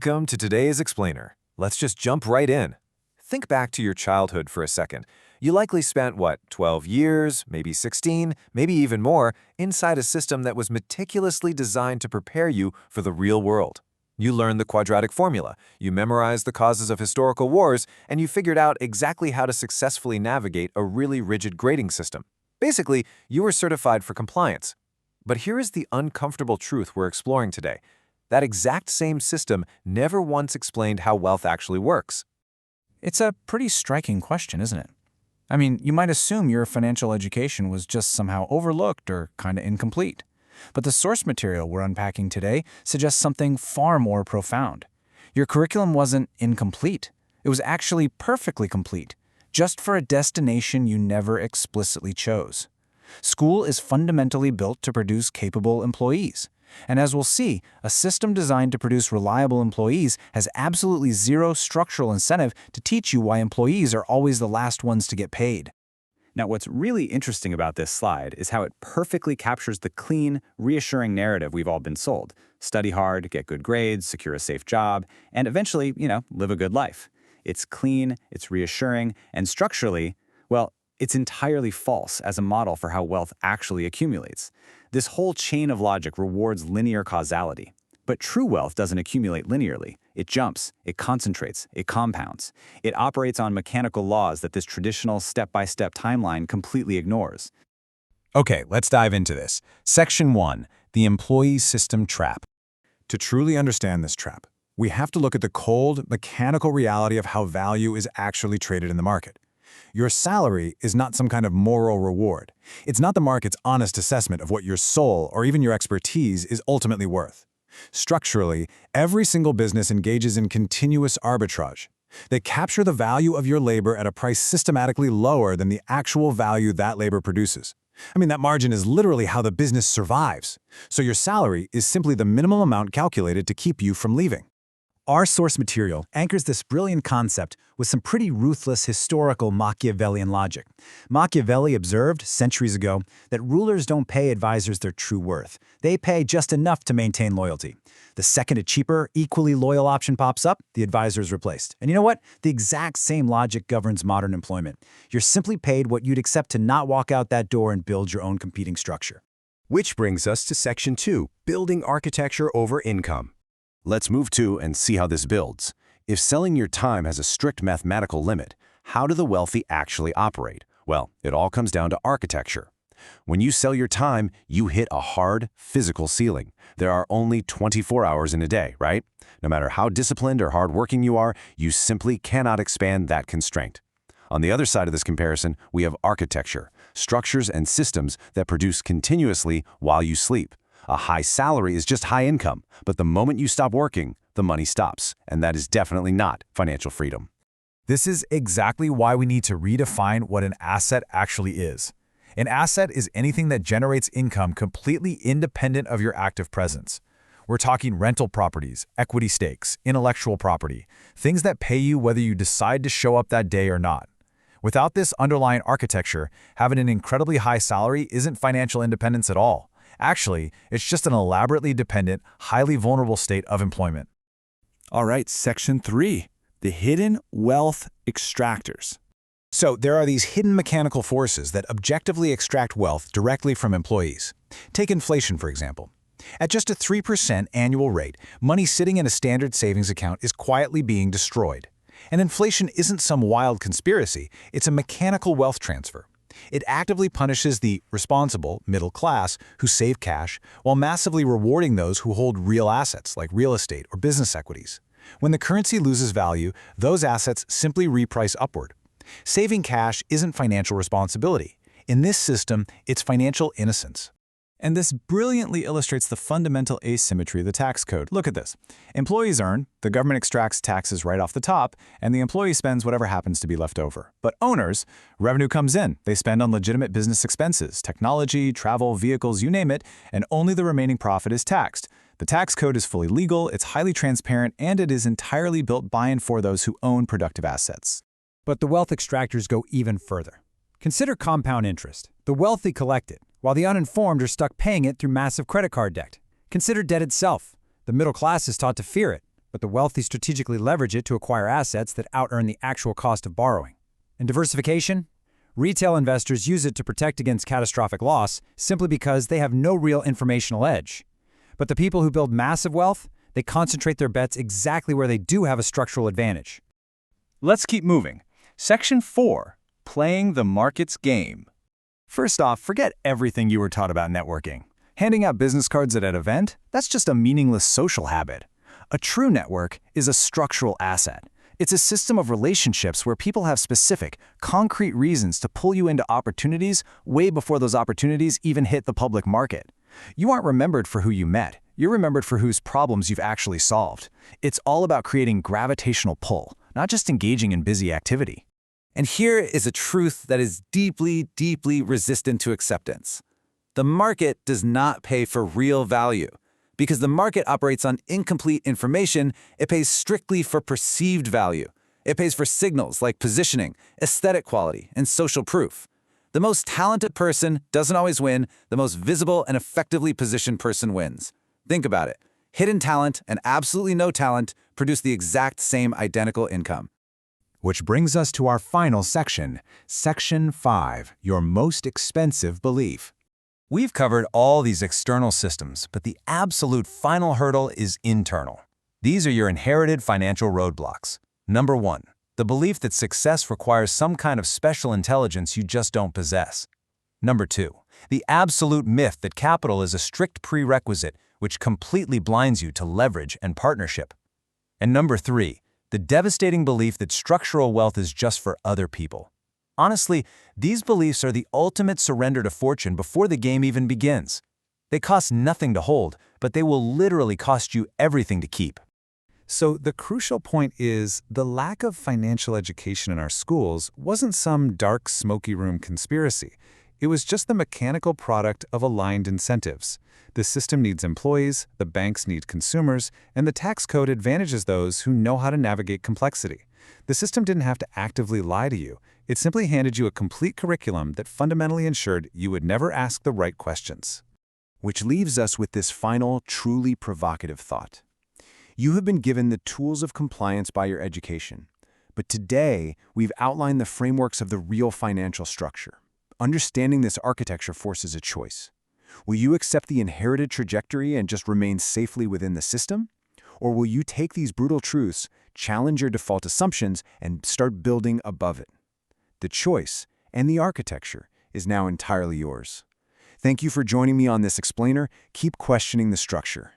Welcome to today's Explainer. Let's just jump right in. Think back to your childhood for a second. You likely spent, 12 years, maybe 16, maybe even more, inside a system that was meticulously designed to prepare you for the real world. You learned the quadratic formula, you memorized the causes of historical wars, and you figured out exactly how to successfully navigate a really rigid grading system. Basically, you were certified for compliance. But here is the uncomfortable truth we're exploring today. That exact same system never once explained how wealth actually works. It's a pretty striking question, isn't it? I mean, you might assume your financial education was just somehow overlooked or kind of incomplete. But the source material we're unpacking today suggests something far more profound. Your curriculum wasn't incomplete. It was actually perfectly complete, just for a destination you never explicitly chose. School is fundamentally built to produce capable employees. And as we'll see, a system designed to produce reliable employees has absolutely zero structural incentive to teach you why employees are always the last ones to get paid. Now, what's really interesting about this slide is how it perfectly captures the clean, reassuring narrative we've all been sold. Study hard, get good grades, secure a safe job, and eventually, live a good life. It's clean, it's reassuring, and structurally, it's entirely false as a model for how wealth actually accumulates. This whole chain of logic rewards linear causality. But true wealth doesn't accumulate linearly. It jumps, it concentrates, it compounds. It operates on mechanical laws that this traditional step-by-step timeline completely ignores. Okay, let's dive into this. Section 1, the employee system trap. To truly understand this trap, we have to look at the cold, mechanical reality of how value is actually traded in the market. Your salary is not some kind of moral reward. It's not the market's honest assessment of what your soul or even your expertise is ultimately worth. Structurally, every single business engages in continuous arbitrage. They capture the value of your labor at a price systematically lower than the actual value that labor produces. That margin is literally how the business survives. So your salary is simply the minimum amount calculated to keep you from leaving. Our source material anchors this brilliant concept with some pretty ruthless historical Machiavellian logic. Machiavelli observed centuries ago that rulers don't pay advisors their true worth. They pay just enough to maintain loyalty. The second a cheaper, equally loyal option pops up, the advisor is replaced. And you know what? The exact same logic governs modern employment. You're simply paid what you'd accept to not walk out that door and build your own competing structure. Which brings us to Section 2, building architecture over income. Let's move to and see how this builds. If selling your time has a strict mathematical limit, how do the wealthy actually operate? Well, it all comes down to architecture. When you sell your time, you hit a hard, physical ceiling. There are only 24 hours in a day, right? No matter how disciplined or hardworking you are, you simply cannot expand that constraint. On the other side of this comparison, we have architecture, structures and systems that produce continuously while you sleep. A high salary is just high income, but the moment you stop working, the money stops, and that is definitely not financial freedom. This is exactly why we need to redefine what an asset actually is. An asset is anything that generates income completely independent of your active presence. We're talking rental properties, equity stakes, intellectual property, things that pay you whether you decide to show up that day or not. Without this underlying architecture, having an incredibly high salary isn't financial independence at all. Actually, it's just an elaborately dependent, highly vulnerable state of employment. All right, Section 3, the hidden wealth extractors. So there are these hidden mechanical forces that objectively extract wealth directly from employees. Take inflation, for example. At just a 3% annual rate, money sitting in a standard savings account is quietly being destroyed. And inflation isn't some wild conspiracy, it's a mechanical wealth transfer. It actively punishes the responsible middle class who save cash while massively rewarding those who hold real assets like real estate or business equities. When the currency loses value, those assets simply reprice upward. Saving cash isn't financial responsibility. In this system, it's financial innocence. And this brilliantly illustrates the fundamental asymmetry of the tax code. Look at this. Employees earn, the government extracts taxes right off the top, and the employee spends whatever happens to be left over. But owners, revenue comes in. They spend on legitimate business expenses, technology, travel, vehicles, you name it, and only the remaining profit is taxed. The tax code is fully legal, it's highly transparent, and it is entirely built by and for those who own productive assets. But the wealth extractors go even further. Consider compound interest. The wealthy collect it, while the uninformed are stuck paying it through massive credit card debt. Consider debt itself. The middle class is taught to fear it, but the wealthy strategically leverage it to acquire assets that out-earn the actual cost of borrowing. And diversification? Retail investors use it to protect against catastrophic loss simply because they have no real informational edge. But the people who build massive wealth, they concentrate their bets exactly where they do have a structural advantage. Let's keep moving. Section 4. Playing the market's game. First off, forget everything you were taught about networking. Handing out business cards at an event? That's just a meaningless social habit. A true network is a structural asset. It's a system of relationships where people have specific, concrete reasons to pull you into opportunities way before those opportunities even hit the public market. You aren't remembered for who you met. You're remembered for whose problems you've actually solved. It's all about creating gravitational pull, not just engaging in busy activity. And here is a truth that is deeply, deeply resistant to acceptance. The market does not pay for real value. Because the market operates on incomplete information, it pays strictly for perceived value. It pays for signals like positioning, aesthetic quality, and social proof. The most talented person doesn't always win. The most visible and effectively positioned person wins. Think about it. Hidden talent and absolutely no talent produce the exact same identical income. Which brings us to our final section, Section 5, Your Most Expensive Belief. We've covered all these external systems, but the absolute final hurdle is internal. These are your inherited financial roadblocks. Number 1, the belief that success requires some kind of special intelligence you just don't possess. Number 2, the absolute myth that capital is a strict prerequisite which completely blinds you to leverage and partnership. And number 3, the devastating belief that structural wealth is just for other people. Honestly, these beliefs are the ultimate surrender to fortune before the game even begins. They cost nothing to hold, but they will literally cost you everything to keep. So the crucial point is the lack of financial education in our schools wasn't some dark, smoky room conspiracy. It was just the mechanical product of aligned incentives. The system needs employees, the banks need consumers, and the tax code advantages those who know how to navigate complexity. The system didn't have to actively lie to you. It simply handed you a complete curriculum that fundamentally ensured you would never ask the right questions. Which leaves us with this final, truly provocative thought. You have been given the tools of compliance by your education, but today we've outlined the frameworks of the real financial structure. Understanding this architecture forces a choice. Will you accept the inherited trajectory and just remain safely within the system? Or will you take these brutal truths, challenge your default assumptions, and start building above it? The choice and the architecture is now entirely yours. Thank you for joining me on this explainer. Keep questioning the structure.